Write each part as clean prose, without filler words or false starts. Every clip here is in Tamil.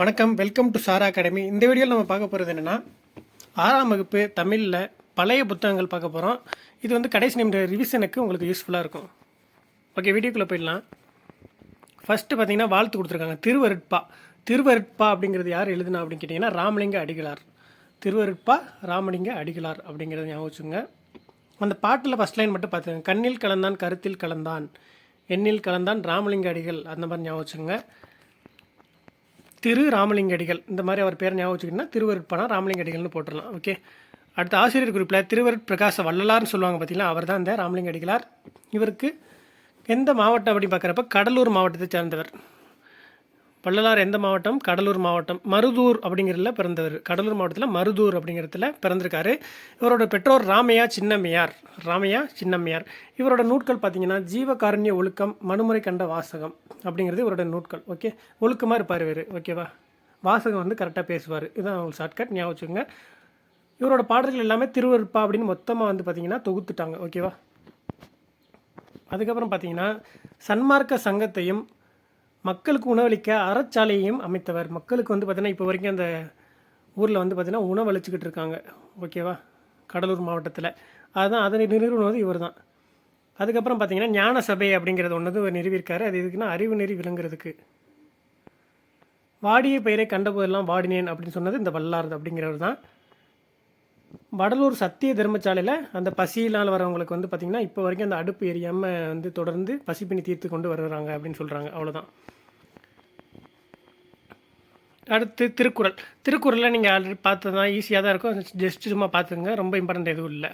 வணக்கம், வெல்கம் டு சாரா அகாடமி. இந்த வீடியோவில் நம்ம பார்க்க போகிறது என்னென்னா 6ஆம் வகுப்பு தமிழில் பழைய புத்தகங்கள் பார்க்க போகிறோம். இது வந்து கடைசி நிமிட ரிவிஷனுக்கு உங்களுக்கு யூஸ்ஃபுல்லாக இருக்கும். ஓகே, வீடியோக்குள்ளே போயிடலாம். ஃபஸ்ட்டு பார்த்தீங்கன்னா வாழ்த்து கொடுத்துருக்காங்க. திருவருட்பா. திருவருட்பா அப்படிங்கிறது யார் எழுதுனா அப்படின்னு கேட்டிங்கன்னா ராமலிங்க அடிகளார். திருவருட்பா ராமலிங்க அடிகளார் அப்படிங்கிறத ஞாபகம் வச்சுங்க. அந்த பாட்டில் ஃபஸ்ட் லைன் மட்டும் பார்த்துங்க. கண்ணில் கலந்தான் கருத்தில் கலந்தான் எண்ணில் கலந்தான் ராமலிங்க அடிகள், அந்த மாதிரி ஞாபகம் வச்சுங்க. திரு ராமலிங்க அடிகள், இந்த மாதிரி அவர் பேர் ஞாபகம் வச்சுக்கிட்டீங்கன்னா திருவருட்பானா ராமலிங்க அடிகள்னு போட்டுடலாம். ஓகே, அடுத்த ஆசிரியர் குறிப்பில் திருவருட் பிரகாச வள்ளலார்னு சொல்லுவாங்க பார்த்தீங்களா, அவர் தான் இந்த ராமலிங்க அடிகளார். இவருக்கு எந்த மாவட்டம் அப்படின்னு பார்க்குறப்ப கடலூர் மாவட்டத்தை சேர்ந்தவர். வள்ளலார் எந்த மாவட்டம்? கடலூர் மாவட்டம், மருதூர் அப்படிங்கிறதுல பிறந்தவர். கடலூர் மாவட்டத்தில் மருதூர் அப்படிங்கிறதுல பிறந்திருக்காரு. இவரோட பெற்றோர் ராமையா சின்னம்மையார். ராமையா சின்னம்மையார். இவரோட நூட்கள் பார்த்தீங்கன்னா ஜீவகாருண்ய ஒழுக்கம், மனுமுறை கண்ட வாசகம் அப்படிங்கிறது இவரோட நூட்கள். ஓகே, ஒழுக்கமாக இருப்பார் இவர். ஓகேவா, வாசகம் வந்து கரெக்டாக பேசுவார். இதுதான் உங்களுக்கு ஷார்ட்கட், ஞாபகம் வச்சுக்கோங்க. இவரோட பாடல்கள் எல்லாமே திருவருட்பா அப்படின்னு மொத்தமாக வந்து பார்த்திங்கன்னா தொகுத்துட்டாங்க. ஓகேவா, அதுக்கப்புறம் பார்த்தீங்கன்னா சன்மார்க்க சங்கத்தையும் மக்களுக்கு உணவளிக்க அறச்சாலையையும் அமைத்தவர். மக்களுக்கு வந்து பார்த்திங்கன்னா இப்போ வரைக்கும் அந்த ஊரில் வந்து பார்த்திங்கன்னா உணவளிச்சுக்கிட்டு இருக்காங்க. ஓகேவா, கடலூர் மாவட்டத்தில். அதுதான் அதை நிறுவனது இவர் தான். அதுக்கப்புறம் பார்த்திங்கன்னா ஞான சபை அப்படிங்கிறது ஒன்று நிறுவியிருக்காரு. அது எதுக்குன்னா அறிவு நெறி விளங்குறதுக்கு. வாடிய பெயரை கண்டபோதெல்லாம் வாடினேன் அப்படின்னு சொன்னது இந்த வல்லார் அப்படிங்கிறவர் தான். வடலூர் சத்திய தர்மசாலையில் அந்த பசியினால் வரவங்களுக்கு வந்து பார்த்திங்கன்னா இப்போ வரைக்கும் அந்த அடுப்பு எரியாமல் வந்து தொடர்ந்து பசிப்பினி தீர்த்து கொண்டு வருகிறாங்க அப்படின்னு சொல்கிறாங்க. அவ்வளோதான். அடுத்து திருக்குறள். திருக்குறளில் நீங்கள் ஆல்ரெடி பார்த்து தான், ஈஸியாக தான் இருக்கும். ஜஸ்ட் சும்மா பார்த்துங்க, ரொம்ப இம்பார்ட்டன்ட் எதுவும் இல்லை.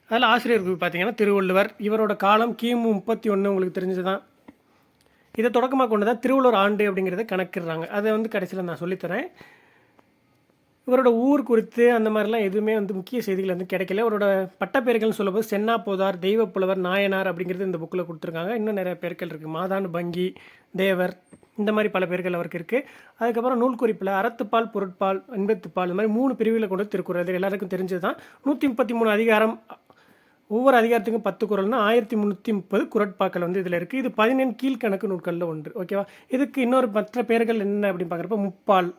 அதில் ஆசிரியர் பார்த்தீங்கன்னா திருவள்ளுவர். இவரோட காலம் கிமு 31 உங்களுக்கு தெரிஞ்சது தான். இதை தொடக்கமாக கொண்டு தான் திருவள்ளுவர் ஆண்டு அப்படிங்கிறத கணக்கிடுறாங்க. அதை வந்து கடைசியில் நான் சொல்லித்தரேன். இவரோட ஊர் குறித்து அந்த மாதிரிலாம் எதுவுமே வந்து முக்கிய செய்திகள் வந்து கிடைக்கல. அவரோட பட்டப்பேர்கள்னு சொல்லும்போது சென்னா போதார், தெய்வப்புலவர், நாயனார் அப்படிங்கிறது இந்த புக்கில் கொடுத்துருக்காங்க. இன்னும் நிறைய பேர்கள் இருக்குது. மாதாண்டு பங்கி, தேவர், இந்த மாதிரி பல பேர்கள் அவருக்கு இருக்குது. அதுக்கப்புறம் நூல் குறிப்பில் அறத்துப்பால், பொருட்பால், இன்பத்துப்பால், இந்த மாதிரி 3 பிரிவில் கொண்டு திருக்குறள். இது எல்லாருக்கும் தெரிஞ்சது தான். 133 அதிகாரம், ஒவ்வொரு அதிகாரத்துக்கும் 10 குறள்னா 1330 குறட்பாக்கள் வந்து இதில் இருக்குது. இது 15 கீழ்கணக்கு நூல்களில் ஒன்று. ஓகேவா, இதுக்கு இன்னொரு மற்ற பேர்கள் என்ன அப்படின்னு பார்க்குறப்ப முப்பால்,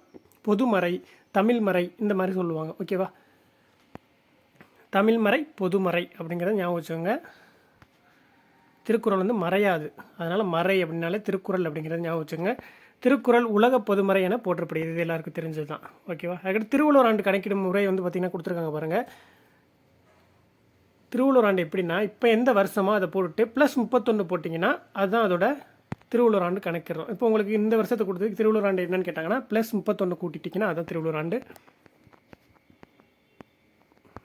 பொதுமறை, தமிழ்மறை, இந்த மாதிரி சொல்லுவாங்க. ஓகேவா, தமிழ்மறை, பொதுமறை அப்படிங்கிறத ஞாபகம் வச்சுக்கோங்க. திருக்குறள் வந்து மறையாது, அதனால் மறை அப்படின்னாலே திருக்குறள் அப்படிங்கிறத ஞாபகம் வச்சுக்கோங்க. திருக்குறள் உலக பொதுமறை என போற்றப்படுகிறது. இது எல்லாருக்கும் தெரிஞ்சது தான். ஓகேவா, அதுக்கடுத்து திருவள்ளுவர் ஆண்டு கணக்கிடும் முறை வந்து பார்த்திங்கன்னா கொடுத்துருக்காங்க பாருங்கள். திருவள்ளுவர் ஆண்டு எப்படின்னா, இப்போ எந்த வருஷமோ அதை போட்டுட்டு +31 போட்டிங்கன்னா அதுதான் அதோட திருவள்ளுவர் ஆண்டு கணக்கிடுறோம். இப்போ உங்களுக்கு இந்த வருஷத்தை கொடுத்ததுக்கு திருவள்ளுவர் ஆண்டு என்னன்னு கேட்டாங்கன்னா +31 கூட்டிட்டிங்கன்னா அதான் திருவள்ளுவர் ஆண்டு.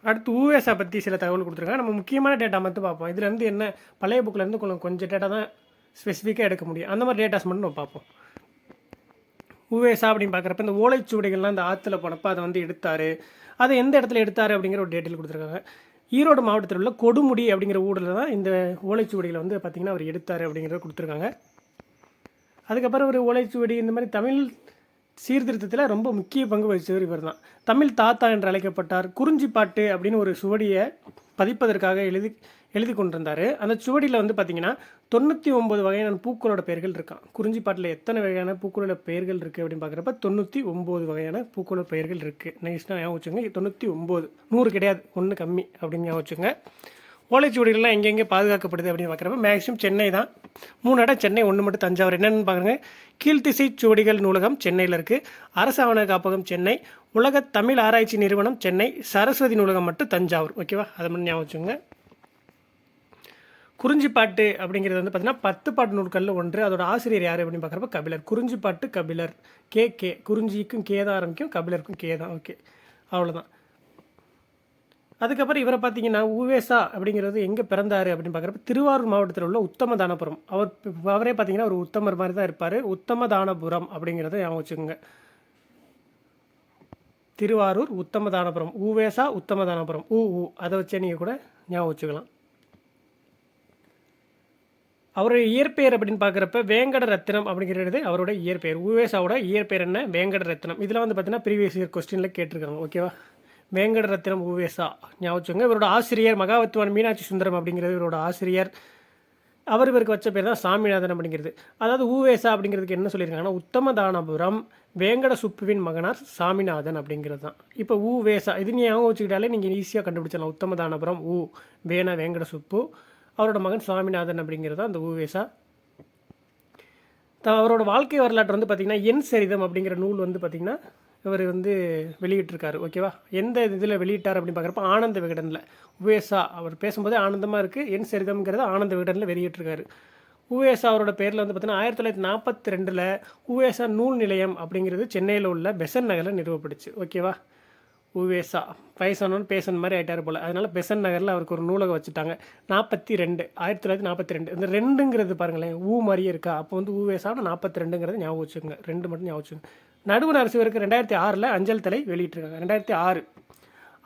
அடுத்து ஊவேசா பற்றி சில தகவல் கொடுத்துருக்காங்க. நம்ம முக்கியமான டேட்டா மட்டும் பார்ப்போம். இதுலேருந்து என்ன பழைய புக்கிலேருந்து கொஞ்சம் டேட்டா தான் ஸ்பெசிஃபிக்காக எடுக்க முடியும். அந்த மாதிரி டேட்டாஸ் மட்டும் நம்ம பார்ப்போம். ஊவேசா அப்படின்னு பார்க்குறப்ப இந்த ஓலைச்சுவடிகள்லாம் இந்த ஆற்றுல போனப்போ அதை வந்து எடுத்தார். அதை எந்த இடத்துல எடுத்தார் அப்படிங்கிற ஒரு டேட்டில் கொடுத்துருக்காங்க. ஈரோடு மாவட்டத்தில் உள்ள கொடுமுடி அப்படிங்கிற ஊரில் தான் இந்த ஓலைச்சுவடிகளை வந்து பார்த்திங்கன்னா அவர் எடுத்தார் அப்படிங்கிறத கொடுத்துருக்காங்க. அதுக்கப்புறம் ஒரு ஓலைச்சுவடி, இந்த மாதிரி தமிழ் சீர்திருத்தத்தில் ரொம்ப முக்கிய பங்கு வகித்தவர் இவர் தான். தமிழ் தாத்தா என்று அழைக்கப்பட்டார். குறிஞ்சிப்பாட்டு அப்படின்னு ஒரு சுவடியை பதிப்பதற்காக எழுதி கொண்டிருந்தார். அந்த சுவடியில் வந்து பார்த்திங்கன்னா 99 வகையான பூக்களோட பெயர்கள் இருக்கான். குறிஞ்சிப்பாட்டில் எத்தனை வகையான பூக்களோட பெயர்கள் இருக்குது அப்படின்னு பார்க்குறப்ப 99 வகையான பூக்களோட பெயர்கள் இருக்குது. நெக்ஸ்ட்டாக ஞாபகம் வச்சுங்க, 99, 100 கிடையாது, 1 கம்மி அப்படின்னு ஞாபகம் வச்சுங்க. ஓலைச்சுவடிகள்லாம் எங்கெங்கே பாதுகாக்கப்படுது அப்படின்னு பார்க்குறப்ப மேக்ஸிமம் சென்னை தான். 3 இடம் சென்னை, 1 மட்டும் தஞ்சாவூர். என்னென்னு பாருங்க, கீழ்த்திசை சுவடிகள் நூலகம் சென்னையில் இருக்குது. அரசு ஆவண காப்பகம் சென்னை, உலக தமிழ் ஆராய்ச்சி நிறுவனம் சென்னை, சரஸ்வதி நூலகம் மட்டும் தஞ்சாவூர். ஓகேவா, அதை மட்டும் ஞாபகம் வச்சுங்க. குறிஞ்சிப்பாட்டு அப்படிங்கிறது வந்து பார்த்திங்கன்னா 10 பாட்டு நூல்களில் ஒன்று. அதோட ஆசிரியர் யார் அப்படின்னு பார்க்குறப்ப கபிலர். குறிஞ்சிப்பாட்டு கபிலர். கே குறிஞ்சிக்கும் கே தான் ஆரம்பிக்கும், கபிலருக்கும் கே தான். ஓகே, அவ்வளோதான். அதுக்கப்புறம் இவரை பார்த்தீங்கன்னா ஊவேசா அப்படிங்கிறது எங்கே பிறந்தார் அப்படின்னு பார்க்குறப்ப திருவாரூர் மாவட்டத்தில் உள்ள உத்தமதானபுரம். அவரே பார்த்தீங்கன்னா ஒரு உத்தமர் மாதிரி தான் இருப்பார். உத்தமதானபுரம் அப்படிங்கிறத ஞாபகம் வச்சுக்கோங்க. திருவாரூர் உத்தமதானபுரம், ஊவேசா உத்தமதானபுரம், அதை வச்சே நீங்கள் கூட ஞாபகம் வச்சுக்கலாம். அவருடைய இயற்பெயர் அப்படின்னு பார்க்குறப்ப வேங்கட ரத்னம் அப்படிங்கிறது அவரோட இயற்பெயர். ஊவேசாவோட இயற்பெயர் என்ன? வேங்கட ரத்னம். இதில் வந்து பார்த்தீங்கன்னா ப்ரீவியஸ் இயர் கொஸ்டினில் கேட்டிருக்காங்க. ஓகேவா, வேங்கட ரத்னம் ஊவேசா ஞாபகம். இவரோட ஆசிரியர் மகாவத்வான் மீனாட்சி சுந்தரம் அப்படிங்கிறது இவரோட ஆசிரியர். இவருக்கு வச்ச பேர் தான் சாமிநாதன் அப்படிங்கிறது. அதாவது ஊவேசா அப்படிங்கிறதுக்கு என்ன சொல்லியிருக்காங்கன்னா, உத்தமதானபுரம் வேங்கட சுப்புவின் மகனார் சாமிநாதன் அப்படிங்கிறது தான். இப்போ ஊவேசா இது நீ ஞாபகம் வச்சுக்கிட்டாலே நீங்கள் ஈஸியாக கண்டுபிடிச்சிடலாம். உத்தமதானபுரம் வேங்கட சுப்பு, அவரோட மகன் சுவாமிநாதன் அப்படிங்கிறது தான் அந்த ஊவேசா. அவரோட வாழ்க்கை வரலாற்று வந்து பார்த்திங்கன்னா என் சரிதம் அப்படிங்கிற நூல் வந்து பார்த்திங்கன்னா இவர் வந்து வெளியிட்டிருக்காரு. ஓகேவா, எந்த இதில் வெளியிட்டார் அப்படின்னு பார்க்குறப்ப ஆனந்த விகடனில். உவேசா அவர் பேசும்போதே ஆனந்தமாக இருக்குது. என் சரிதம்ங்கிறத ஆனந்த விகடனில் வெளியிட்டிருக்காரு. உவேசா அவரோட பேரில் வந்து பார்த்திங்கன்னா 1942 உவேசா நூல் நிலையம் அப்படிங்கிறது சென்னையில் உள்ள பெசன் நகரில் நிறுவப்பட்டுச்சு. ஓகேவா, உவேசா வயசானவன் பேசன் மாதிரி ஆகிட்டார் போல், அதனால் பெசன் நகரில் அவருக்கு ஒரு நூலகம் வச்சுட்டாங்க. 1942 இந்த ரெண்டுங்கிறது பாருங்களேன் மாதிரியே இருக்கா. அப்போ வந்து உவேசான 42ங்கிறது ஞாபகம் வச்சுக்கோங்க. 2 மட்டும் ஞாபகம் வச்சுக்கோங்க. நடுவு நரசிவருக்கு 2006 அஞ்சல் தலை வெளியிட்டிருக்காங்க. 2006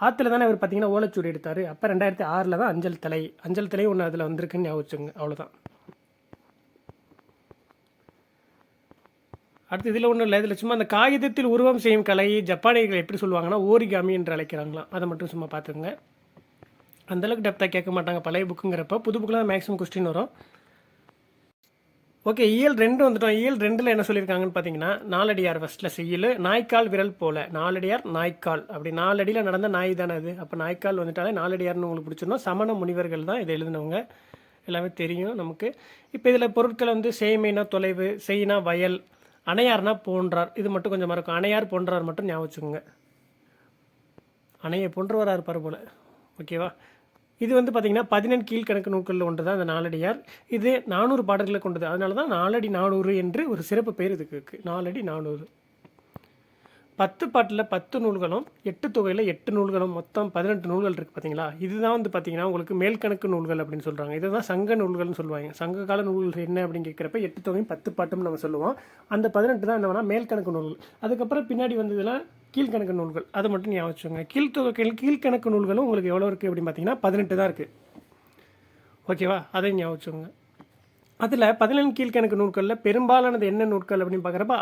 ஆற்றுல தானே இவர் பார்த்தீங்கன்னா ஓலைச்சுவடி எடுத்தார். அப்போ 2006 தான் அஞ்சல் தலை ஒன்று அதில் வந்திருக்குன்னு ஞாபகம் வச்சுக்கோங்க. அவ்வளோதான். அடுத்து இதில் ஒன்றும் இல்லை. இதில் சும்மா அந்த காகிதத்தில் உருவம் செய்யும் கலை ஜப்பானியர்கள் எப்படி சொல்லுவாங்கன்னா ஓரிகாமி என்று அழைக்கிறாங்களாம். அதை மட்டும் சும்மா பார்த்துக்குங்க. அந்தளவுக்கு டெப்த்தாக கேட்க மாட்டாங்க பழைய புக்குங்கிறப்ப. புது புக்கில் தான் மேக்ஸிமம் கொஸ்டின் வரும். ஓகே, இயல் 2 வந்துட்டோம். இயல் 2 என்ன சொல்லியிருக்காங்கன்னு பார்த்தீங்கன்னா, நாலடியார் ஃபஸ்ட்டில் செய்யல் நாய்க்கால் விரல் போல. நாலடியார் நாய்க்கால் அப்படி 4 அடியில் நடந்த நாய் தானே அது. அப்போ நாய்க்கால் வந்துட்டாலே நாலடியார்னு உங்களுக்கு பிடிச்சிடணும். சமண முனிவர்கள் தான் இதை எழுதினவங்க, எல்லாமே தெரியும் நமக்கு. இப்போ இதில் பொருட்கள் வந்து சேமைனா தொலைவு, செய்னா வயல், அணையார்னா போன்றார். இது மட்டும் கொஞ்சம் மறக்கும். அணையார் போன்றார் மட்டும் ஞாபகம் வச்சுக்கோங்க. அணையை போன்றவராக இருப்பார் போல். ஓகேவா, இது வந்து பார்த்திங்கன்னா 14 கீழ்கணக்கு நூல்களில் ஒன்று தான் அந்த நாலடியார். இது 400 பாடல்களை கொண்டது. அதனால தான் 4 அடி 400 என்று ஒரு சிறப்பு பெயர் இதுக்கு இருக்குது. 4 அடி 400. 10 பாட்டில் 10 நூல்களும் 8 தொகையில் 8 நூல்களும் மொத்தம் 18 நூல்கள் இருக்குது பார்த்தீங்களா. இதுதான் வந்து பார்த்திங்கன்னா உங்களுக்கு மேல்கணக்கு நூல்கள் அப்படின்னு சொல்கிறாங்க. இதுதான் சங்க நூல்கள்னு சொல்லுவாங்க. சங்க கால நூல்கள் என்ன அப்படின்னு கேட்குறப்ப 8 தொகையும் 10 பாட்டும் நம்ம சொல்லுவோம். அந்த 18 தான் என்னன்னா மேல்கணக்கு நூல்கள். அதுக்கப்புறம் பின்னாடி வந்ததுலாம் கீழ்கணக்கு நூல்கள். அதை மட்டும் ஞாபகம் வச்சுக்கோங்க. கீழ்கணக்கு நூல்களும் உங்களுக்கு எவ்வளோ இருக்குது அப்படின்னு பார்த்தீங்கன்னா 18 தான் இருக்குது. ஓகேவா, அதை ஞாபகம் வச்சுக்கோங்க. அதில் 14 கீழ்கணக்கு நூல்களில் பெரும்பாலானது என்ன நூல்கள் அப்படின்னு பார்க்குறப்ப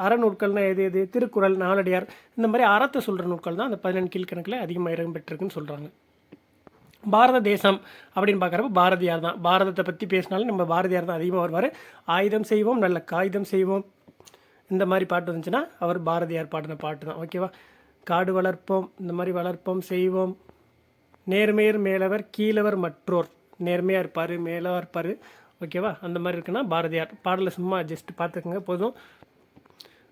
அறநூட்கள்னால் எது திருக்குறள், நாலடியார், இந்த மாதிரி அறத்தை சொல்கிற நூல்கள் தான் அந்த 14 கீழ்கணக்கில் அதிகமாக இடம் பெற்றிருக்குன்னு சொல்கிறாங்க. பாரத தேசம் அப்படின்னு பார்க்குறப்ப பாரதியார் தான். பாரதத்தை பற்றி பேசினாலும் நம்ம பாரதியார் தான் அதிகமாக வருவார். ஆயுதம் செய்வோம் நல்ல காகிதம் செய்வோம், இந்த மாதிரி பாட்டு வந்துச்சுன்னா அவர் பாரதியார் பாடின பாட்டு தான். ஓகேவா, காடு வளர்ப்போம், இந்த மாதிரி வளர்ப்போம் செய்வோம், நேர்மையர் மேலவர் கீழவர் மற்றோர், நேர்மையாக இருப்பார் மேலவர் இருப்பார். ஓகேவா, அந்த மாதிரி இருக்குன்னா பாரதியார் பாடலை சும்மா ஜஸ்ட் பார்த்துக்கோங்க போதும்.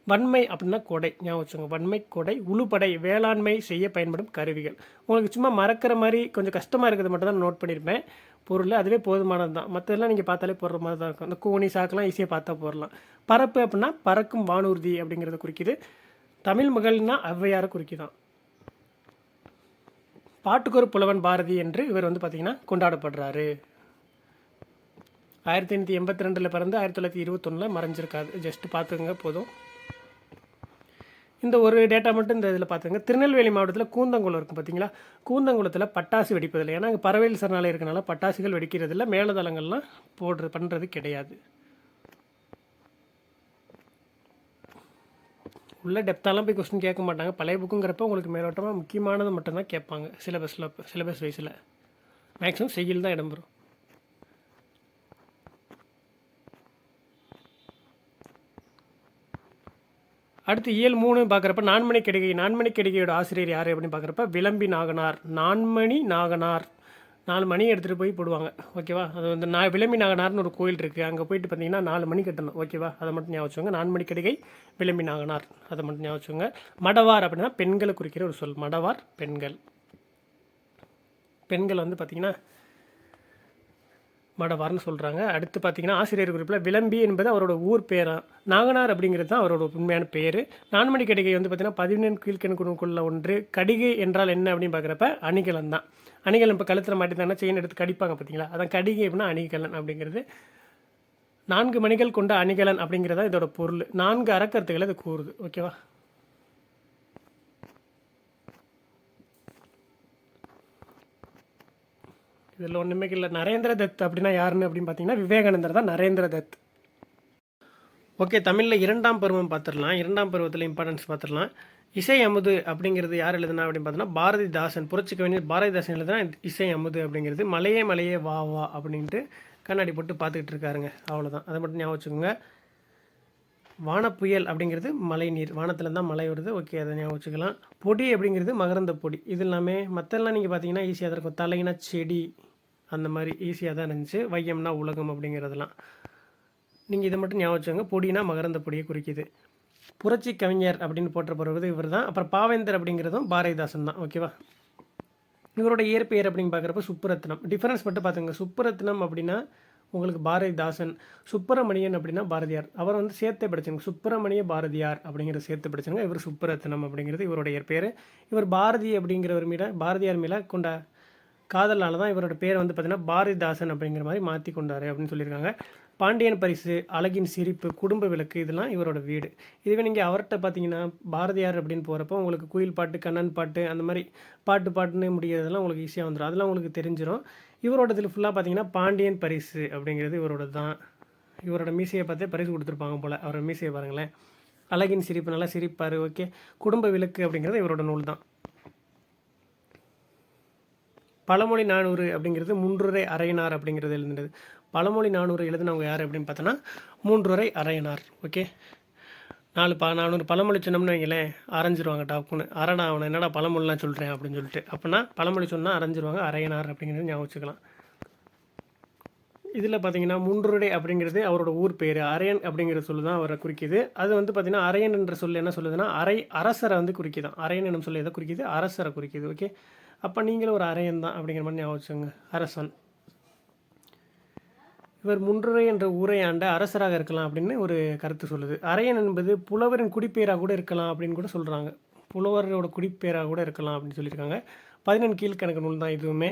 வன்மை அப்படின்னா கொடை ஞாபகம் வச்சுக்கோங்க. வன்மை கொடை, உழுப்படை வேளாண்மை செய்ய பயன்படும் கருவிகள். உங்களுக்கு சும்மா மறக்கிற மாதிரி கொஞ்சம் கஷ்டமாக இருக்கிறது மட்டும் தான் நோட் பண்ணியிருப்பேன் பொருள். அதுவே போதுமானது தான். மற்றதெல்லாம் நீங்கள் பார்த்தாலே போடுற மாதிரி தான் இருக்கும். அந்த கோணி சாக்கெலாம் ஈஸியாக பார்த்தா போடலாம். பறப்பு அப்படின்னா பறக்கும் வானூர்தி அப்படிங்கிறத குறிக்குது. தமிழ் மகள்னா ஔவையாரை குறிக்குதான். பாட்டுக்கொரு புலவன் பாரதி என்று இவர் வந்து பார்த்திங்கன்னா கொண்டாடப்படுறாரு. 1882 பிறந்து 1921 மறைஞ்சிருக்காது. ஜஸ்ட் பார்த்துங்க போதும். இந்த ஒரு டேட்டா மட்டும் இந்த இதில் பார்த்துங்க. திருநெல்வேலி மாவட்டத்தில் கூந்தங்குளம் இருக்கும் பார்த்தீங்களா. கூந்தங்குளத்தில் பட்டாசு வெடிப்பதில்லை. ஏன்னா அங்கே பறவைகள் சரணாலயம் இருக்கனால பட்டாசுகள் வெடிக்கிறதில்ல. மேலதளங்கள்லாம் பண்ணுறது கிடையாது. உள்ள டெப்த்தாலாம் போய் கொஸ்டின் கேட்க மாட்டாங்க. பழைய புக்குங்கிறப்ப உங்களுக்கு மேலோட்டமாக முக்கியமானது மட்டும்தான் கேட்பாங்க. சிலபஸ் வைஸில் மேக்ஸிமம் செய்யில் தான் இடம்பெறும். அடுத்து இயல் 3 பார்க்குறப்ப நான்மணி கடிகையோட ஆசிரியர் யார் அப்படின்னு பார்க்குறப்ப விளம்பி நாகனார். நாகனார் 4 மணி எடுத்துகிட்டு போய் போடுவாங்க. ஓகேவா, அது வந்து விளம்பி நாகனார்னு ஒரு கோயில் இருக்குது. அங்கே போயிட்டு பார்த்தீங்கன்னா 4 மணி கட்டணும். ஓகேவா, அதை மட்டும் ஞாபகம் வச்சுக்கோங்க. 4 மணி கடிகை விளம்பி நாகனார், அதை மட்டும் ஞாபகம் வச்சுக்கோங்க. மடவார் அப்படின்னா பெண்களை குறிக்கிற ஒரு சொல். மடவார் பெண்கள் வந்து பார்த்திங்கன்னா மடவார்னு சொல்கிறாங்க. அடுத்து பார்த்திங்கன்னா ஆசிரியர் குறிப்பில் விளம்பி என்பது அவரோட ஊர் பேராக. நாகனார் அப்படிங்கிறது தான் அவரோட உண்மையான பேர். நான்மணி கடிகை வந்து பார்த்திங்கன்னா 14 கீழ்கணக்குள்ள ஒன்று. கடிகை என்றால் என்ன அப்படின்னு பார்க்குறப்ப அணிகலன் தான். அணிகலன் இப்போ கழுத்தில் மாட்டிருந்தாங்கன்னா செயின் எடுத்து கடிப்பாங்க பார்த்தீங்களா, அதான் கடிகை அப்படின்னா அணிகலன் அப்படிங்கிறது. 4 மணிகள் கொண்ட அணிகலன் அப்படிங்கிறதா இதோட பொருள். 4 அறக்கருத்துக்களை இது கூறுது. ஓகேவா, இதில் ஒன்றுமே இல்லை. நரேந்திர தத் அப்படின்னா யாருன்னு அப்படின்னு பார்த்தீங்கன்னா விவேகானந்தர் தான் நரேந்திர தத். ஓகே, தமிழில் 2ஆம் பருவம் பார்த்துடலாம். 2ஆம் பருவத்தில் இம்பார்ட்டன்ஸ் பார்த்துடலாம். இசை அமுது அப்படிங்கிறது யார் எழுதுனா அப்படின்னு பார்த்தோன்னா பாரதிதாசன். புரட்சி கவிஞர் பாரதிதாசன் எழுதுனா இசை அமுது அப்படிங்கிறது. மலையே மலையே வா வா அப்படின்ட்டு கண்ணாடி போட்டு பார்த்துக்கிட்டு இருக்காருங்க. அவ்வளோதான், அதை மட்டும் ஞாபகம் வச்சுக்கோங்க. வானப்புயல் அப்படிங்கிறது மழை நீர், வானத்துலேருந்து தான் மழை வருது. ஓகே, அதை ஞாபகம் வச்சுக்கலாம். பொடி அப்படிங்கிறது மகரந்த பொடி. இது எல்லாமே மற்றெல்லாம் நீங்கள் பார்த்தீங்கன்னா ஈஸியாக தான் இருக்கும். தலைனா செடி, அந்த மாதிரி ஈஸியாக தான் இருந்துச்சு. வையம்னா உலகம் அப்படிங்கிறதெல்லாம் நீங்கள் இதை மட்டும் ஞாபகம் வச்சுக்கோங்க. பொடினா மகரந்த பொடியை குறிக்குது. புரட்சி கவிஞர் அப்படின்னு போற்றப்படுவது இவர் தான். அப்புறம் பாவேந்தர் அப்படிங்கிறதும் பாரதிதாசன் தான். ஓகேவா. இவரோட இயற்பெயர் அப்படின்னு பார்க்குறப்ப சுப்புரத்னம். டிஃபரன்ஸ் மட்டும் பார்த்துங்க. சுப்புரத்னம் அப்படின்னா உங்களுக்கு பாரதிதாசன், சுப்பிரமணியன் அப்படின்னா பாரதியார். அவர் வந்து சேர்த்தே படிச்சுங்க, சுப்பிரமணிய பாரதியார் அப்படிங்கிற சேர்த்து படிச்சுங்க. இவர் சுப்புரத்னம் அப்படிங்கிறது இவருடைய இயற்பெயர். இவர் பாரதி அப்படிங்கிறவர் மீத, பாரதியார் மேலே கொண்ட காதலால் தான் இவரோட பேரை வந்து பார்த்திங்கன்னா பாரதிதாசன் அப்படிங்கிற மாதிரி மாற்றி கொண்டார் அப்படின்னு சொல்லியிருக்காங்க. பாண்டியன் பரிசு, அழகின் சிரிப்பு, குடும்ப விளக்கு, இதெல்லாம் இவரோட வீடு. இதுவே நீங்கள் அவர்கிட்ட பார்த்தீங்கன்னா பாரதியார் அப்படின்னு போகிறப்போ உங்களுக்கு குயில் பாட்டு, கண்ணன் பாட்டு, அந்த மாதிரி பாட்டுன்னு முடிகிறதெல்லாம் உங்களுக்கு ஈஸியாக வந்துடும். அதெல்லாம் உங்களுக்கு தெரிஞ்சிடும். இவரோட இதில் ஃபுல்லாக பார்த்தீங்கன்னா பாண்டியன் பரிசு அப்படிங்கிறது இவரோட தான். இவரோட மீசையை பார்த்தே பரிசு கொடுத்துருப்பாங்க போல். அவரோட மீசையை பாருங்களேன். அழகின் சிரிப்பு, நல்லா சிரிப்பார். ஓகே. குடும்ப விளக்கு அப்படிங்கிறது இவரோட நூல் தான். பழமொழி 400 அப்படிங்கிறது முன்றுரை அரையனார் அப்படிங்கிறது எழுதுனது. பழமொழி 400 எழுதுனவங்க யார் அப்படின்னு பார்த்தோன்னா மூன்றுரை அரையனார். ஓகே. 400 பழமொழி சொன்னோம்னு வைங்களேன், அரைஞ்சிருவாங்க டாப்புன்னு. அரணா அவனை என்னடா பழமொழிலாம் சொல்கிறேன் அப்படின்னு சொல்லிட்டு. அப்படின்னா பழமொழி சொன்னால் அரைஞ்சிருவாங்க. அரையனார் அப்படிங்கிறது ஞாபகம் வச்சுக்கலாம். இதில் பார்த்தீங்கன்னா முன்றுரை அப்படிங்கிறது அவரோட ஊர் பேர். அரையன் அப்படிங்கிற சொல்லு தான் அவரை குறிக்குது. அது வந்து பார்த்திங்கன்னா அரையன் என்ற சொல் என்ன சொல்லுதுன்னா அரசரை வந்து குறிக்குதான். அரையன் என்னும் சொல்லி எதை குறிக்குது? அரசரை குறிக்குது. ஓகே. அப்போ நீங்களும் ஒரு அரையன் தான் அப்படிங்கிற மாதிரி ஞாபகம் வச்சுங்க. அரசன். இவர் முன்றுரை என்ற ஊரை ஆண்ட அரசராக இருக்கலாம் அப்படின்னு ஒரு கருத்து சொல்லுது. அரையன் என்பது புலவரின் குடிப்பெயராக கூட இருக்கலாம் அப்படின்னு கூட சொல்கிறாங்க. புலவரோட குடிப்பெயராக கூட இருக்கலாம் அப்படின்னு சொல்லியிருக்காங்க. 14 கீழ்கணக்கு நூல் தான் இதுவுமே.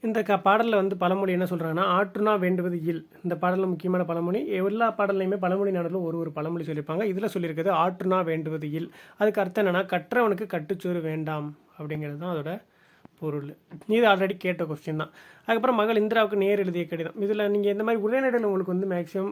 இந்த பாடலில் வந்து பழமொழி என்ன சொல்கிறாங்கன்னா, ஆற்றுனா வேண்டுவது இல். இந்த பாடலில் முக்கியமான பழமொழி. எல்லா பாடல்லையுமே பழமொழி நாடலும் ஒரு பழமொழி சொல்லியிருப்பாங்க. இதில் சொல்லியிருக்கிறது ஆற்றுனா வேண்டுவது இல். அதுக்கு அர்த்தம் என்னென்னா, கற்றவனுக்கு கட்டுச்சோறு வேண்டாம் அப்படிங்கிறது தான் அதோட பொருள். இது ஆல்ரெடி கேட்ட கொஸ்டின் தான். அதுக்கப்புறம் மகள் இந்திராவுக்கு நேர் எழுதிய கடிதம். இதில் நீங்கள் இந்த மாதிரி உரைநடையில் உங்களுக்கு வந்து மேக்ஸிமம்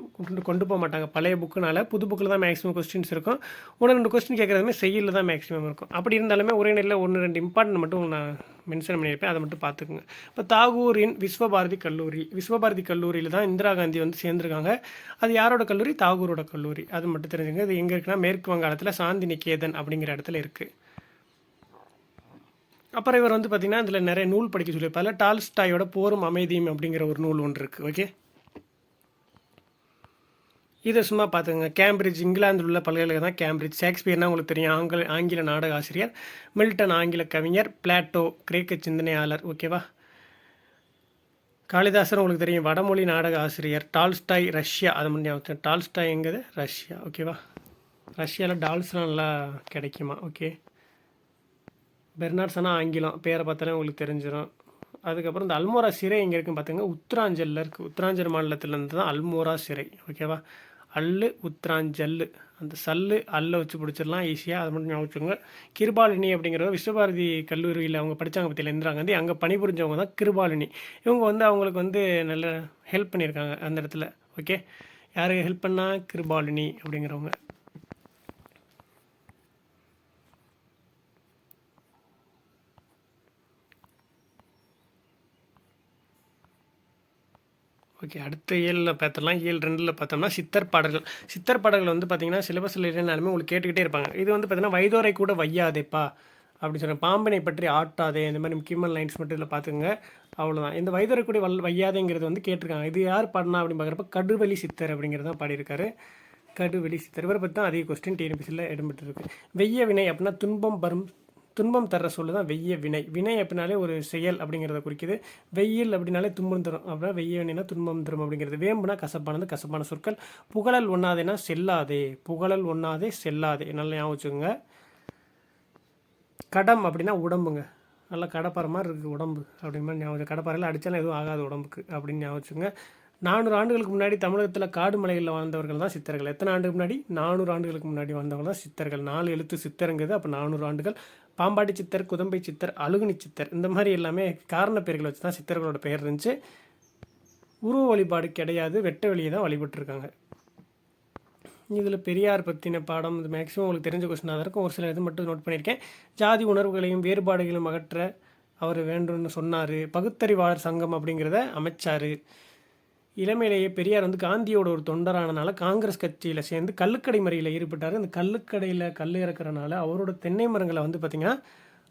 கொண்டு போக மாட்டாங்க. பழைய புக்குனால புது புக்கில் தான் மேக்ஸிமம் கொஸ்டின்ஸ் இருக்கும். 1-2 கொஸ்டின் கேட்குறதுமே செய்யல தான் மேக்ஸிமம் இருக்கும். அப்படி இருந்தாலுமே உரைநடையில் 1-2 இம்பார்ட்டன்ட் மட்டும் நான் மென்ஷன் பண்ணியிருப்பேன். அதை மட்டும் பார்த்துக்குங்க. இப்போ தாகூரின் விஸ்வபாரதி கல்லூரி. விஸ்வபாரதி கல்லூரியில் தான் இந்திரா காந்தி வந்து சேர்ந்துருக்காங்க. அது யாரோட கல்லூரி? தாகூரோட கல்லூரி. அது மட்டும் தெரிஞ்சுங்க. இது எங்கே இருக்குன்னா மேற்கு வங்காளத்தில் சாந்தி நிகேதன் அப்படிங்கிற இடத்துல இருக்குது. அப்புறம் இவர் வந்து பார்த்திங்கன்னா இதில் நிறைய நூல் படிக்க சொல்லியிருப்பார். டால்ஸ்டாயோட போரும் அமைதியும் அப்படிங்கிற ஒரு நூல் ஒன்று இருக்குது. ஓகே. இதை சும்மா பார்த்துங்க. கேம்பிரிட்ஜ், இங்கிலாந்தில் உள்ள பல்கலைக்கழகம் தான் கேம்பிரிட்ஜ். ஷேக்ஸ்பியர்னா உங்களுக்கு தெரியும், ஆங்கில நாடக ஆசிரியர். மில்டன் ஆங்கில கவிஞர். பிளாட்டோ கிரேக்க சிந்தனையாளர். ஓகேவா. காளிதாசன் உங்களுக்கு தெரியும், வடமொழி நாடக ஆசிரியர். டால்ஸ்டாய் ரஷ்யா, அதை முன்னே டால்ஸ்டாய் எங்கிறது? ரஷ்யா. ஓகேவா. ரஷ்யாவில் டால்ஸ்லாம் நல்லா கிடைக்குமா. ஓகே. பெர்னார்ட்ஸ்னா ஆங்கிலம், பேரை பார்த்தாலே உங்களுக்கு தெரிஞ்சிடும். அதுக்கப்புறம் இந்த அல்மோரா சிறை எங்கே இருக்குன்னு பார்த்துங்க, உத்தராஞ்சலில் இருக்குது. உத்தராஞ்சல் மாநிலத்திலேருந்து தான் அல்மோரா சிறை. ஓகேவா. அல்லு உத்தராஞ்சல், அந்த சல்லு அல்ல வச்சு பிடிச்சிடலாம் ஈஸியாக. அதை மட்டும் ஞாபகம் வச்சுக்கோங்க. கிருபாலினி அப்படிங்கிறவங்க விஸ்வபாரதி கல்லூரியில் அவங்க படித்தாங்க பற்றியில் இந்திரா காந்தி. அங்கே பணிபுரிஞ்சவங்க தான் கிருபாலினி. இவங்க வந்து அவங்களுக்கு வந்து நல்ல ஹெல்ப் பண்ணியிருக்காங்க அந்த இடத்துல. ஓகே. யாருக்கு ஹெல்ப் பண்ணால்? கிருபாலினி அப்படிங்கிறவங்க. ஓகே. அடுத்த இயலில் பார்த்தலாம். இயல் 2ல் பார்த்தோம்னா சித்தர் பாடல்கள். சித்தர் பாடல்கள் வந்து பார்த்திங்கன்னா சிலபஸில் இல்லைனாலுமே உங்களுக்கு கேட்டுக்கிட்டே இருப்பாங்க. இது வந்து பார்த்திங்கன்னா வைதோரை கூட வையாதேப்பா அப்படின்னு சொல்கிறேன். பாம்பினை பற்றி ஆட்டாதே, இந்த மாதிரி முக்கியமான லைன்ஸ் மட்டும் இதில் பார்த்துங்க. அவ்வளோதான். இந்த வைதோரை கூட வையாதேங்கிறது வந்து கேட்டிருக்காங்க. இது யார் பாடினா அப்படின்னு பார்க்குறப்ப கடுவெளி சித்தர் அப்படிங்கிறதான் பாடியிருக்காரு. கடுவெளி சித்தர். இவரை பற்றி தான் அதிக கொஸ்டின் டிஎன்பிசியில் இடம்பெற்றிருக்கு. வெய்ய வினை அப்படின்னா துன்பம் தர்ற சொல்லு தான் வெய்ய வினை. வினை அப்படின்னாலே ஒரு செயல் அப்படிங்கிறத குறிக்குது. வெயில் அப்படின்னாலே துன்பம் தரும். அப்படின்னா வெய்ய வினைனா துன்பம் தரும் அப்படிங்கிறது. வேம்புனா கசப்பானது, கசப்பான சொற்கள். புகழல் ஒண்ணாதேனா செல்லாதே. புகழல் ஒண்ணாதே செல்லாதே, நல்லா ஞாபகம் வச்சுக்கோங்க. கடம் அப்படின்னா உடம்புங்க. நல்லா கடப்பாறை மாதிரி இருக்குது உடம்பு அப்படிங்கிற மாதிரி ஞாபகம். கடப்பாறையில் அடித்தாலும் எதுவும் ஆகாது உடம்புக்கு அப்படின்னு ஞாபகம் வச்சுக்கோங்க. 400 ஆண்டுகளுக்கு முன்னாடி தமிழகத்தில் காடு மலைகளில் வாழ்ந்தவர்கள் தான் சித்தர்கள். எத்தனை ஆண்டுக்கு முன்னாடி? 400 ஆண்டுகளுக்கு முன்னாடி வாழ்ந்தவங்க தான் சித்தர்கள். 4 எழுத்து சித்தருங்கிறது. அப்போ 400 ஆண்டுகள். பாம்பாட்டி சித்தர், குதம்பை சித்தர், அழுகுனி சித்தர், இந்த மாதிரி எல்லாமே காரண பெயர்களை வச்சு தான் சித்தர்களோட பெயர் இருந்துச்சு. உருவ வழிபாடு கிடையாது, வெட்ட வெளியே தான் வழிபட்டுருக்காங்க. இதில் பெரியார் பற்றின பாடம் இது மேக்ஸிமம் உங்களுக்கு தெரிஞ்ச கொஸ்டினாக தான் இருக்கும். ஒரு சில இது மட்டும் நோட் பண்ணியிருக்கேன். ஜாதி உணர்வுகளையும் வேறுபாடுகளையும் அகற்ற அவர் வேண்டும்னு சொன்னார். பகுத்தறிவாளர் சங்கம் அப்படிங்கிறத அமைச்சார். இளமையிலேயே பெரியார் வந்து காந்தியோட ஒரு தொண்டரானனால காங்கிரஸ் கட்சியில் சேர்ந்து கள்ளுக்கடை மறியலில் ஈடுபட்டார். இந்த கள்ளுக்கடையில் கல் இறக்குறனால அவரோட தென்னை மரங்களை வந்து பார்த்திங்கன்னா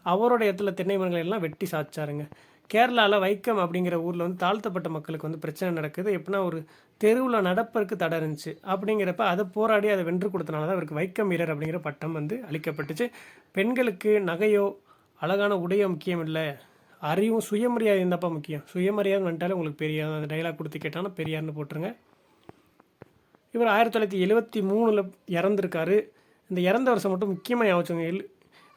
அவரோட இடத்துல தென்னை மரங்களை எல்லாம் வெட்டி சாய்ச்சாருங்க. கேரளாவில் வைக்கம் அப்படிங்கிற ஊரில் வந்து தாழ்த்தப்பட்ட மக்களுக்கு வந்து பிரச்சனை நடக்குது. எப்படின்னா ஒரு தெருவில் நடப்பதற்கு தடை இருந்துச்சு. அப்படிங்கிறப்ப அதை போராடி அதை வென்று கொடுத்தனால தான் அவருக்கு வைக்கம் வீரர் அப்படிங்கிற பட்டம் வந்து அளிக்கப்பட்டுச்சு. பெண்களுக்கு நகையோ அழகான உடையோ முக்கியம் இல்லை, அறிவும் சுயமரியாதை இருந்தாப்பா முக்கியம். சுயமரியாதை வந்துட்டாலே உங்களுக்கு பெரியார். அந்த டைலாக் கொடுத்து கேட்டாலும் பெரியார்னு போட்டுருங்க. இவர் 1973 இறந்துருக்காரு. இந்த இறந்த வருஷம் மட்டும் முக்கியமாக ஞாபகம்.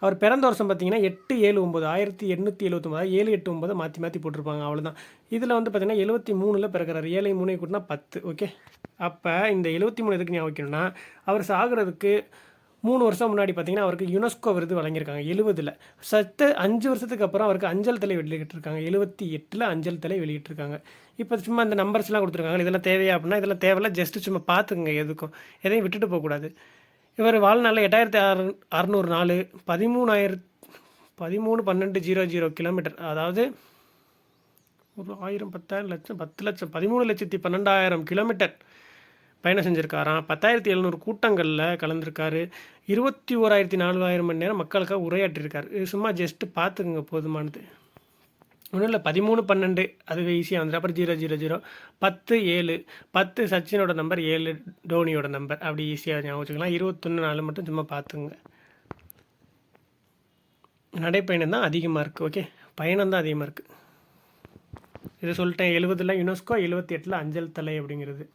அவர் பிறந்த வருஷம் பார்த்தீங்கன்னா 8/7/9 1879, 7/8/9 மாற்றி போட்டிருப்பாங்க, அவ்வளோதான். இதில் வந்து பார்த்தீங்கன்னா 73 பிறக்கிறார். 7 3 கூட்டினா 10. ஓகே, அப்போ இந்த 73 எதுக்கு ஞாபகம் வைக்கணும்னா அவர் சாகிறதுக்கு 3 வருஷம் முன்னாடி பார்த்தீங்கன்னா அவருக்கு யுனெஸ்கோ விருது வழங்கியிருக்காங்க 70. 5 வருஷத்துக்கு அப்புறம் அவருக்கு அஞ்சல் தலை வெளியிட்டிருக்காங்க. 78 அஞ்சல் தலை வெளியிட்டிருக்காங்க. இப்போ சும்மா இந்த நம்பர்ஸ்லாம் கொடுத்துருக்காங்க. இதெல்லாம் தேவையா அப்படின்னா இதெல்லாம் தேவையில்ல, ஜஸ்ட்டு சும்மா பார்த்துக்குங்க, எதுக்கும் எதையும் விட்டுட்டு போகக்கூடாது. இவர் வாழ்நாளில் 8600 நாள் 13,12,00 கிலோமீட்டர், அதாவது ஒரு 1000 10,000 லட்சம் 10 லட்சம் 13,12,000 கிலோமீட்டர் பயணம் செஞ்சுருக்காராம். 10,700 கூட்டங்களில் கலந்துருக்காரு. 21,400 மணி நேரம் மக்களுக்காக உரையாற்றிருக்காரு. இது சும்மா ஜஸ்ட்டு பார்த்துக்குங்க, போதுமானது. ஒன்றும் இல்லை, 13-12 அதுவே ஈஸியாக வந்துடும். அப்புறம் 000 10-7 10 சச்சினோட நம்பர், 7 டோனியோட நம்பர், அப்படி ஈஸியாக ஞாபகம் வச்சுக்கலாம். 21-4 மட்டும் சும்மா பார்த்துங்க. நடைப்பயணம் தான் அதிகமாக இருக்குது. ஓகே, பயணம் தான் அதிகமாக இருக்குது. இதை சொல்லிட்டேன். 70 யுனெஸ்கோ, 78 அஞ்சல் தலை அப்படிங்கிறது.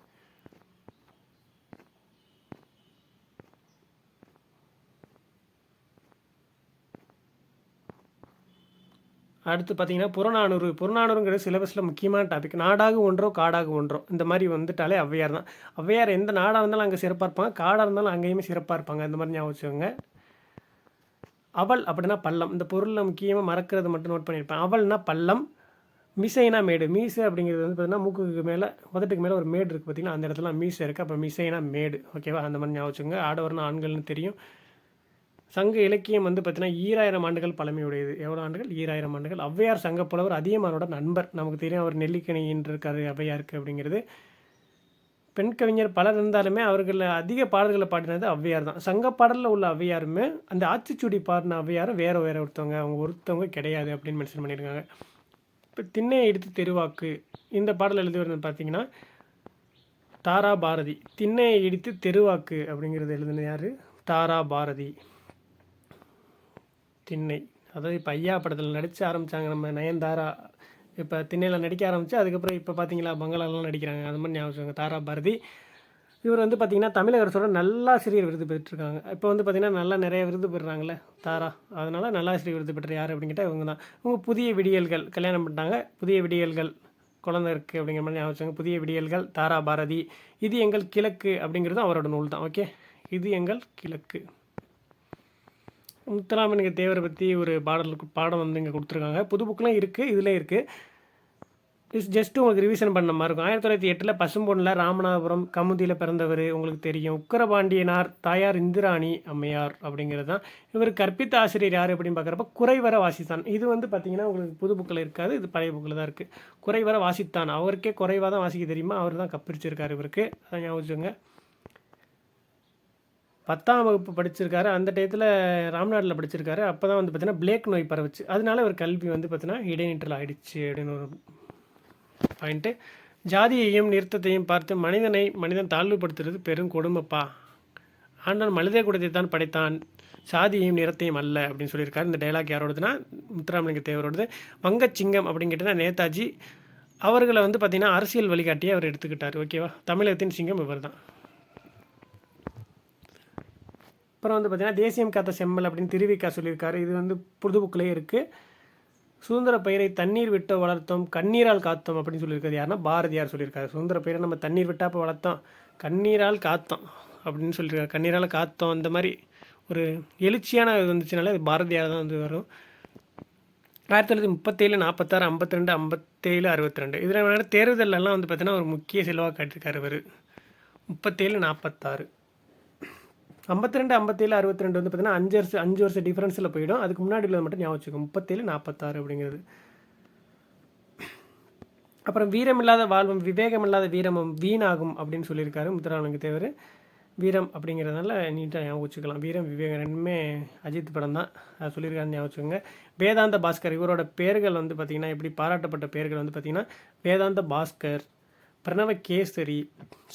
அடுத்து பார்த்தீங்கன்னா புறநானூறுங்கிறது சிலபஸில் முக்கியமான டாபிக். நாடாக ஒன்றோ காடாக ஒன்றோ இந்த மாதிரி வந்துட்டாலே ஔவையார் தான். ஔவையார் எந்த நாடாக இருந்தாலும் அங்கே சிறப்பாக இருப்பாங்க, காடாக இருந்தாலும் அங்கேயுமே சிறப்பாக இருப்பாங்க. இந்த மாதிரி ஞாபகம் வச்சுக்கோங்க. அவள் அப்படின்னா பள்ளம். இந்த பொருளில் முக்கியமாக மறக்கிறது மட்டும் நோட் பண்ணியிருப்பேன். அவள்னா பள்ளம், மிசைனா மேடு. மீசை அப்படிங்கிறது வந்து பார்த்தீங்கன்னா மூக்குக்கு மேலே உதட்டுக்கு மேலே ஒரு மேடு இருக்குது பார்த்தீங்கன்னா, அந்த இடத்துல மீசை இருக்குது. அப்போ மிசைனா மேடு. ஓகேவா, அந்த மாதிரி ஞாபகம் வச்சுக்கோங்க. ஆடவர்னா ஆண்கள்னு தெரியும். சங்க இலக்கியம் வந்து பார்த்தீங்கன்னா 2000 ஆண்டுகள் பழமையுடையது. எவ்வளோ ஆண்டுகள்? 2000 ஆண்டுகள். ஔவையார் சங்கப்புலவர் அதியமானோட நண்பர். நமக்கு தெரியும், அவர் நெல்லிக்கணின்னு இருக்காரு ஔவையாருக்கு அப்படிங்கிறது. பெண் கவிஞர் பலர் இருந்தாலுமே அவர்கள் அதிக பாடல்களை பாடினது ஔவையார் தான். சங்க பாடலில் உள்ள ஔவையாருமே அந்த ஆத்திச்சூடி பாடின ஔவையாரும் வேற ஒருத்தவங்க, அவங்க ஒருத்தவங்க கிடையாது அப்படின்னு மென்ஷன் பண்ணியிருக்காங்க. இப்போ திண்ணையை இடித்து தெருவாக்கு இந்த பாடல் எழுதுவது பார்த்தீங்கன்னா தாரா பாரதி. திண்ணையை இடித்து தெருவாக்கு அப்படிங்கிறது எழுதுனது யார்? தாரா பாரதி. திண்ணை, அதாவது இப்போ ஐயா படத்தில் நடித்து ஆரம்பித்தாங்க நம்ம நயன்தாரா. இப்போ திண்ணையில் நடிக்க ஆரம்பித்து அதுக்கப்புறம் இப்போ பார்த்தீங்களா பங்களாலாம் நடிக்கிறாங்க. அது மாதிரி ஞாபகம் தாரா பாரதி. இவர் வந்து பார்த்திங்கன்னா தமிழக அரசோட நல்லாசிரியர் விருது பெற்றுருக்காங்க. இப்போ வந்து பார்த்திங்கன்னா நல்லா நிறைய விருது பெறுறாங்களே தாரா, அதனால் நல்லாசிரியர் விருது பெற்ற யார் அப்படின்னு கேட்டால் இவங்க தான். இவங்க புதிய விடியல்கள் கல்யாணம் பண்ணிட்டாங்க. புதிய விடியல்கள் குழந்தை இருக்குது அப்படிங்கிற மாதிரி ஞாபகம். புதிய விடியல்கள் தாரா பாரதி. இது எங்கள் கிழக்கு அப்படிங்கிறது அவரோட நூல் தான். ஓகே, இது எங்கள் கிழக்கு. முத்துராமலிங்க தேவரை பற்றி ஒரு பாடம் வந்து இங்கே கொடுத்துருக்காங்க. புது புக்கெலாம் இருக்குது, இதில் இருக்குது. இட்ஸ் ஜஸ்ட்டு உங்களுக்கு ரிவிஷன் பண்ண மாதிரி இருக்கும். 1908 பசும்பொன்னில் ராமநாதபுரம் கமுதியில் பிறந்தவர், உங்களுக்கு தெரியும். உக்கரபாண்டியனார் தாயார் இந்திராணி அம்மையார் அப்படிங்கிறது தான். இவர் கற்பித்த ஆசிரியர் யார் அப்படின்னு பார்க்குறப்ப குறைவர வாசித்தான். இது வந்து பார்த்திங்கன்னா உங்களுக்கு புது புக்கில் இருக்காது, இது பழைய புக்கில் தான் இருக்குது. குறைவர வாசித்தான், அவருக்கே குறைவாக தான் வாசிக்க தெரியுமா, அவர் தான் கற்பிச்சிருக்கார் இவருக்கு. அதான் ஞாபகம். 10ஆம் வகுப்பு படிச்சிருக்காரு. அந்த டயத்தில் ராம்நாட்டில் படிச்சிருக்காரு. அப்போ தான் வந்து பார்த்தீங்கன்னா பிளேக் நோய் பரவுச்சு. அதனால ஒரு கல்வி வந்து பார்த்தீங்கன்னா இடைநிற்றல் ஆகிடுச்சு அப்படின்னு ஒரு பாயிண்ட்டு. ஜாதியையும் நிறுத்தத்தையும் பார்த்து மனிதன் தாழ்வுபடுத்துறது பெரும் கொடுமைப்பா. ஆண்டான் மனித குலத்தை தான் படைத்தான், சாதியையும் நிறத்தையும் அல்ல அப்படின்னு சொல்லியிருக்காரு. இந்த டைலாக் யாரோடதுன்னா முத்துராமலிங்க தேவரோடது. வங்கச்சிங்கம் அப்படின்னு கேட்டால் நேதாஜி. அவர்களை வந்து பார்த்திங்கன்னா அரசியல் வழிகாட்டியை அவர் எடுத்துக்கிட்டார். ஓகேவா, தமிழகத்தின் சிங்கம் இவர் தான். அப்புறம் வந்து பார்த்திங்கன்னா தேசியம் காத்த செம்மல் அப்படின்னு திருவிக்கா சொல்லியிருக்காரு. இது வந்து புது புக்கிலே இருக்குது. சுதந்திர பயிரை தண்ணீர் விட்டு வளர்த்தோம், கண்ணீரால் காத்தோம் அப்படின்னு சொல்லியிருக்காரு. யாருன்னா பாரதியார் சொல்லியிருக்காரு. சுதந்திர பயிரை நம்ம தண்ணீர் விட்டால் இப்போ வளர்த்தோம், கண்ணீரால் காத்தோம் அப்படின்னு சொல்லியிருக்காரு. கண்ணீரால் காத்தோம், அந்த மாதிரி ஒரு எழுச்சியான இது வந்துச்சுனால அது பாரதியார் தான் வந்து வரும். 1937 46 52 57 62 இதில் தேர்தலெல்லாம் வந்து பார்த்தீங்கன்னா ஒரு முக்கிய செலவாக காட்டியிருக்காரு இவர். 37 46 52 57 62 வந்து பார்த்தீங்கன்னா 5 வருஷம் டிஃப்ரென்ஸில் போயிடும். அதுக்கு முன்னாடி உள்ளது மட்டும் ஞாபகம் வச்சுக்கோங்க. 37 46 அப்படிங்கிறது. அப்புறம் வீரமில்லாத வாழ்வும் விவேகமில்லாத வீரமும் வீணாகும் அப்படின்னு சொல்லியிருக்காரு முத்துராமலிங்க தேவர். வீரம் அப்படிங்கிறதுனால நீட்டாக ஞாபகம் வச்சுக்கலாம். வீரம் விவேகம் ரெண்டுமே அஜித் படம் தான், அது சொல்லியிருக்காரு ஞாபகம் வச்சுக்கோங்க. வேதாந்த பாஸ்கர், இவரோட பேர்கள் வந்து பார்த்திங்கன்னா எப்படி பாராட்டப்பட்ட பேர்கள் வந்து பார்த்திங்கன்னா வேதாந்த பாஸ்கர், பிரணவ கேசரி,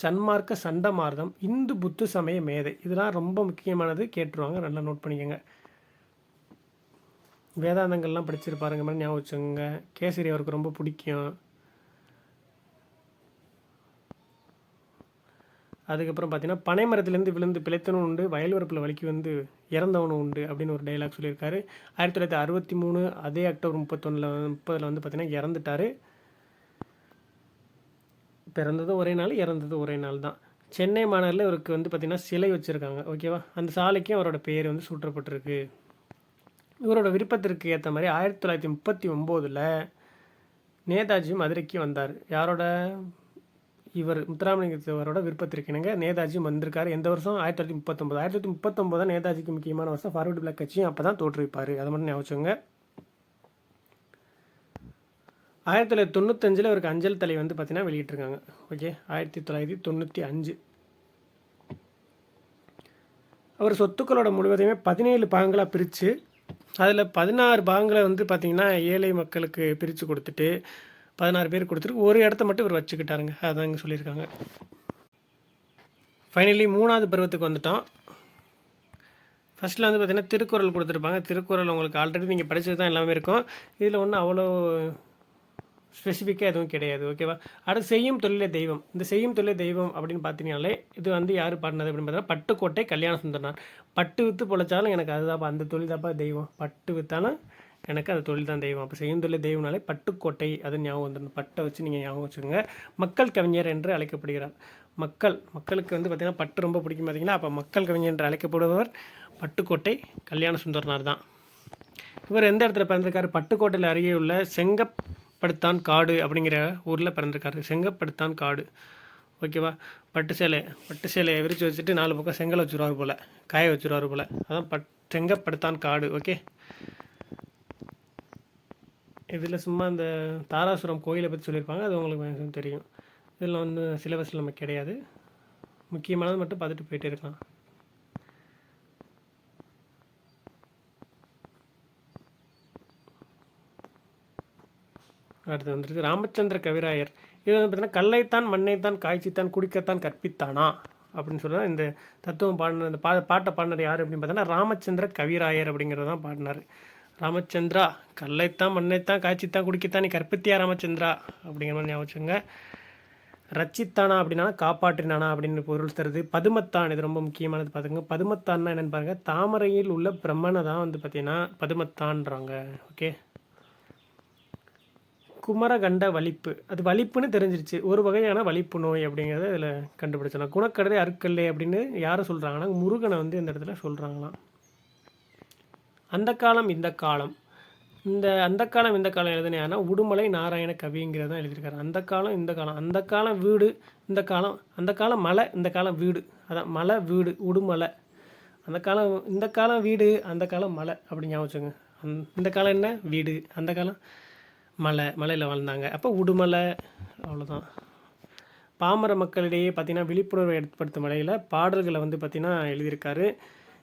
சன்மார்க்க சண்டமார்தம், இந்து புத்து சமய மேதை. இதெல்லாம் ரொம்ப முக்கியமானது, கேட்டுருவாங்க, நல்லா நோட் பண்ணிக்கோங்க. வேதாந்தங்கள்லாம் படிச்சிருப்பாருங்க மாதிரி ஞாபகம் வச்சுக்கோங்க. கேசரி அவருக்கு ரொம்ப பிடிக்கும். அதுக்கப்புறம் பார்த்தீங்கன்னா பனைமரத்துலேருந்து விழுந்து பிழைத்தனும் உண்டு, வயல்வரப்பில் வலிக்கு வந்து இறந்தவனும் உண்டு அப்படின்னு ஒரு டைலாக் சொல்லியிருக்காரு. 1963 அதே அக்டோபர் 30 வந்து பார்த்தீங்கன்னா இறந்துட்டார். பிறந்ததும் ஒரே நாள், இறந்ததும் ஒரே நாள் தான். சென்னை மாநகரில் இவருக்கு வந்து பார்த்திங்கன்னா சிலை வச்சுருக்காங்க, ஓகேவா. அந்த சாலைக்கும் அவரோட பேர் வந்து சூட்டப்பட்டிருக்கு. இவரோட விருப்பத்திற்கு ஏற்ற மாதிரி 1939 நேதாஜி மதுரைக்கு வந்தார். யாரோட? இவர் முத்துராமலிங்க தேவரோட விருப்பத்திற்கு இணங்க நேதாஜி வந்திருக்காரு. எந்த வருஷம்? 1939. 1939 நேதாஜிக்கு முக்கியமான வருஷம். ஃபார்வர்டு பிளாக் கட்சியும் அப்போ தான் தோற்றுவிப்பார், அதை மட்டும் ஞாபகம் வச்சுக்கோங்க. 1995 அவருக்கு அஞ்சல் தலை வந்து பார்த்தீங்கன்னா வெளியிட்டிருக்காங்க, ஓகே. 1995 அவர் சொத்துக்களோட முழுவதையுமே 17 பாகங்களாக பிரித்து அதில் 16 பாகங்களை வந்து பார்த்திங்கன்னா ஏழை மக்களுக்கு பிரித்து கொடுத்துட்டு 16 பேர் கொடுத்துட்டு ஒரு இடத்த மட்டும் இவர் வச்சுக்கிட்டாருங்க, அதான் இங்கே சொல்லியிருக்காங்க. ஃபைனலி 3வது பருவத்துக்கு வந்துட்டோம். ஃபஸ்ட்டில் வந்து பார்த்திங்கன்னா திருக்குறள் கொடுத்துருப்பாங்க. திருக்குறள் உங்களுக்கு ஆல்ரெடி நீங்கள் படித்தது தான் எல்லாமே இருக்கும். இதில் ஒன்றும் அவ்வளோ ஸ்பெசிஃபிக்காக எதுவும் கிடையாது, ஓகேவா. அடுத்து செய்யும் தொழிலே தெய்வம். இந்த செய்யும் தொழிலே தெய்வம் அப்படின்னு பார்த்தீங்கனாலே இது வந்து யார் பாடினது அப்படின்னு பார்த்தீங்கன்னா பட்டுக்கோட்டை கல்யாண சுந்தரனார். பட்டு விற்று பொழைச்சாலும் எனக்கு அதுதான்ப்பா, அந்த தொழில் தான்ப்பா தெய்வம். பட்டு விற்றாலும் எனக்கு அந்த தொழில் தான் தெய்வம். அப்போ செய்யும் தொழில் தெய்வம்னாலே பட்டுக்கோட்டை, அது ஞாபகம் வந்துடும். பட்டை வச்சு நீங்கள் ஞாபகம் வச்சுக்கோங்க. மக்கள் கவிஞர் என்று அழைக்கப்படுகிறார். மக்களுக்கு வந்து பார்த்திங்கன்னா பட்டு ரொம்ப பிடிக்கும் பார்த்தீங்கன்னா, அப்போ மக்கள் கவிஞர் என்று அழைக்கப்படுபவர் பட்டுக்கோட்டை கல்யாண சுந்தரனார் தான். இவர் எந்த இடத்துல பிறந்திருக்காரு? பட்டுக்கோட்டையில் அருகே உள்ள செங்கப்படுத்தான் காடு அப்படிங்கிற ஊரில் பிறந்திருக்காரு. செங்கப்படுத்தான் காடு, ஓகேவா. பட்டு சேலையை விரித்து வச்சுட்டு 4 பக்கம் செங்கல் வச்சுருவார் போல், காய வச்சுருவார் போல், அதான் செங்கப்படுத்தான் காடு, ஓகே. இதில் சும்மா இந்த தாராசுரம் கோயிலை பற்றி சொல்லியிருப்பாங்க, அது உங்களுக்கு மேக்ஸிமம் தெரியும். இதில் வந்து சிலபஸில் நமக்கு கிடையாது, முக்கியமானது மட்டும் பார்த்துட்டு போயிட்டே இருக்கலாம். அடுத்து வந்துருக்கு ராமச்சந்திர கவிராயர். இது வந்து பார்த்தீங்கன்னா கல்லைத்தான் மண்ணைத்தான் காய்ச்சித்தான் குடிக்கத்தான் கற்பித்தானா அப்படின்னு சொல்லுவாங்க. இந்த தத்துவம் பாடின இந்த பாட்டை பாடினார் யார் அப்படின்னு பார்த்தீங்கன்னா ராமச்சந்திர கவிராயர் அப்படிங்கிறது தான் பாடினார். ராமச்சந்திரா, கல்லைத்தான் மண்ணைத்தான் காய்ச்சித்தான் குடிக்கத்தான் நீ கற்பித்தியா ராமச்சந்திரா அப்படிங்கிற மாதிரி ஞாபகம் வச்சுங்க. ரச்சித்தானா அப்படின்னா காப்பாற்றினானா அப்படின்னு பொருள் தருது. பதுமத்தான், இது ரொம்ப முக்கியமானது பார்த்துங்க. பதுமத்தான்னா என்னென்னு பாருங்கள், தாமரையில் உள்ள பிரம்மனை தான் வந்து பார்த்தீங்கன்னா பதுமத்தான்றாங்க, ஓகே. குமரகண்ட வலிப்பு, அது வலிப்புன்னு தெரிஞ்சிருச்சு, ஒரு வகையான வலிப்பு நோய் அப்படிங்கிறத இதில் கண்டுபிடிச்சலாம். குணக்கடலை அருக்கல்லே அப்படின்னு யாரை சொல்கிறாங்கன்னா முருகனை வந்து இந்த இடத்துல சொல்கிறாங்களாம். அந்த காலம் இந்த காலம், அந்த காலம் இந்த காலம் எழுதுனா உடுமலை நாராயண கவிங்கிறத தான் எழுதியிருக்காரு. அந்த காலம் இந்த காலம், அந்த காலம் வீடு, இந்த காலம், அந்த காலம் மலை, இந்த காலம் வீடு, அதான் மலை வீடு உடுமலை. அந்த காலம் இந்த காலம் வீடு, அந்த காலம் மலை அப்படி ஞாபகம் வச்சுங்க. இந்த காலம் என்ன வீடு, அந்த காலம் மலையில் வாழ்ந்தாங்க, அப்போ உடுமலை, அவ்வளோதான். பாமர மக்களிடையே பார்த்திங்கன்னா விழிப்புணர்வை ஏற்படுத்தும் வகையில் பாடல்களை வந்து பார்த்திங்கன்னா எழுதியிருக்காரு.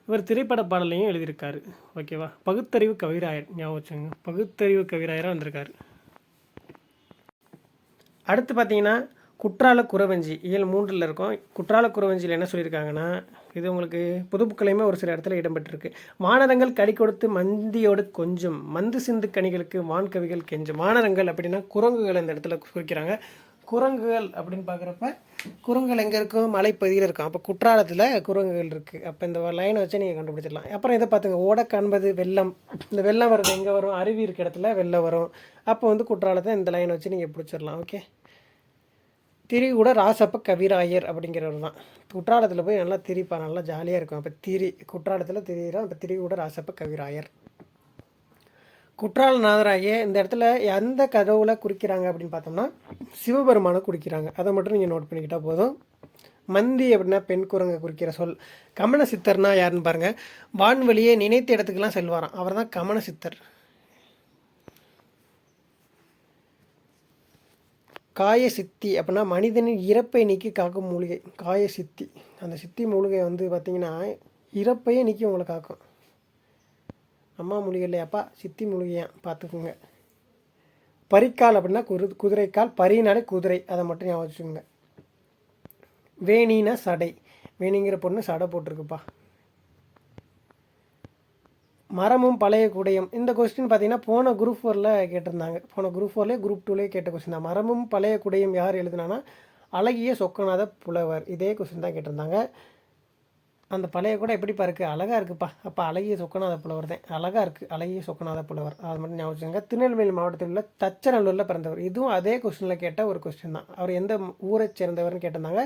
இவர் திரைப்பட பாடலையும் எழுதியிருக்காரு, ஓகேவா. பகுத்தறிவு கவிராயர் ஞாபகம் வச்சுங்க, பகுத்தறிவு கவிராயராக வந்திருக்காரு. அடுத்து பார்த்திங்கன்னா குற்றால குறவஞ்சி, இயல் 3 இருக்கும். குற்றால குறவஞ்சியில் என்ன சொல்லியிருக்காங்கன்னா, இது உங்களுக்கு புதுப்புக்களையுமே ஒரு சில இடத்துல இடம்பெற்றிருக்கு. வானரங்கள் கடி கொடுத்து மந்தியோடு கொஞ்சம் மந்து சிந்து கனிகளுக்கு வான்கவிகள் கெஞ்சும். வானரங்கள் அப்படின்னா குரங்குகள் இந்த இடத்துல குறிக்கிறாங்க. குரங்குகள் அப்படின்னு பார்க்குறப்ப குரங்குகள் எங்கே இருக்கும்? மலைப்பகுதியில் இருக்கும். அப்போ குற்றாலத்தில் குரங்குகள் இருக்குது. அப்போ இந்த லைனை வச்சு நீங்கள் கண்டுபிடிச்சிடலாம். அப்புறம் இதை பார்த்துங்க, ஓட காண்பது வெள்ளம். இந்த வெள்ளம் வருது எங்கே வரும்? அருவி இருக்க இடத்துல வெள்ளம் வரும். அப்போ வந்து குற்றாலத்தை இந்த லைனை வச்சு நீங்கள் பிடிச்சிடலாம், ஓகே. திரிகூட ராசப்ப கவிராயர் அப்படிங்கிறவர் தான். குற்றாலத்தில் போய் நல்லா திரிப்பா, நல்லா ஜாலியாக இருக்கும். அப்போ குற்றாலத்தில் திரியிறோம். அப்போ திரிகூட ராசப்ப கவிராயர். குற்றாலநாதராகிய இந்த இடத்துல எந்த கடவுளை குறிக்கிறாங்க அப்படின்னு பார்த்தோம்னா சிவபெருமானை குறிக்கிறாங்க. அதை மட்டும் நீங்கள் நோட் பண்ணிக்கிட்டால் போதும். மந்தி அப்படின்னா பெண் குரங்கை குறிக்கிற சொல். கமன சித்தர்னா யாருன்னு பாருங்கள். வான்வெளியே நினைத்த இடத்துக்கெல்லாம் செல்வாராம், அவர் தான் கமன சித்தர். காய சித்தி அப்படின்னா மனிதனின் இறப்பை நீக்கி காக்கும் மூலிகை. காய சித்தி, அந்த சித்தி மூலிகை வந்து பார்த்திங்கன்னா இறப்பையே நீக்கி உங்களை காக்கும். அம்மா மூலிகை இல்லையாப்பா, சித்தி மூலிகையான் பார்த்துக்குங்க. பரிக்கால் அப்படின்னா குதிரைக்கால், பரினாலே குதிரை, அதை மட்டும் ஞாபகம் வச்சுக்கோங்க. வேணினா சடை, வேணிங்கிற பொண்ணு சடை போட்டிருக்குப்பா. மரமும் பழைய குடையும், இந்த கொஸ்டின் பார்த்தீங்கன்னா போன குரூப் 4ல் கேட்டிருந்தாங்க. போன குரூப் 4லேயே குரூப் 2லேயே கேட்ட கொஸ்டின் தான். மரமும் பழைய குடையும் யார் எழுதுனானா அழகிய சொக்கநாத புலவர். இதே கொஸ்டின் தான் கேட்டிருந்தாங்க. அந்த பழைய கூட எப்படிப்பா இருக்குது, அழகாக இருக்குப்பா. அப்போ அழகிய சொக்கநாத புலவர் தான், அழகாக இருக்குது அழகிய சொக்கநாத புலவர், அது மட்டும் ஞாபகம் வச்சுக்கோங்க. திருநெல்வேலி மாவட்டத்தில் உள்ள தச்சநல்லூரில் பிறந்தவர். இதுவும் அதே கொஸ்டினில் கேட்ட ஒரு கொஸ்டின் தான். அவர் எந்த ஊரை சேர்ந்தவர்னு கேட்டிருந்தாங்க.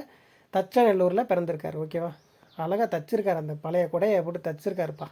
தச்சநல்லூரில் பிறந்திருக்காரு. ஓகேவா, அழகாக தச்சிருக்காரு, அந்த பழைய குடையை போட்டு தச்சிருக்காருப்பா.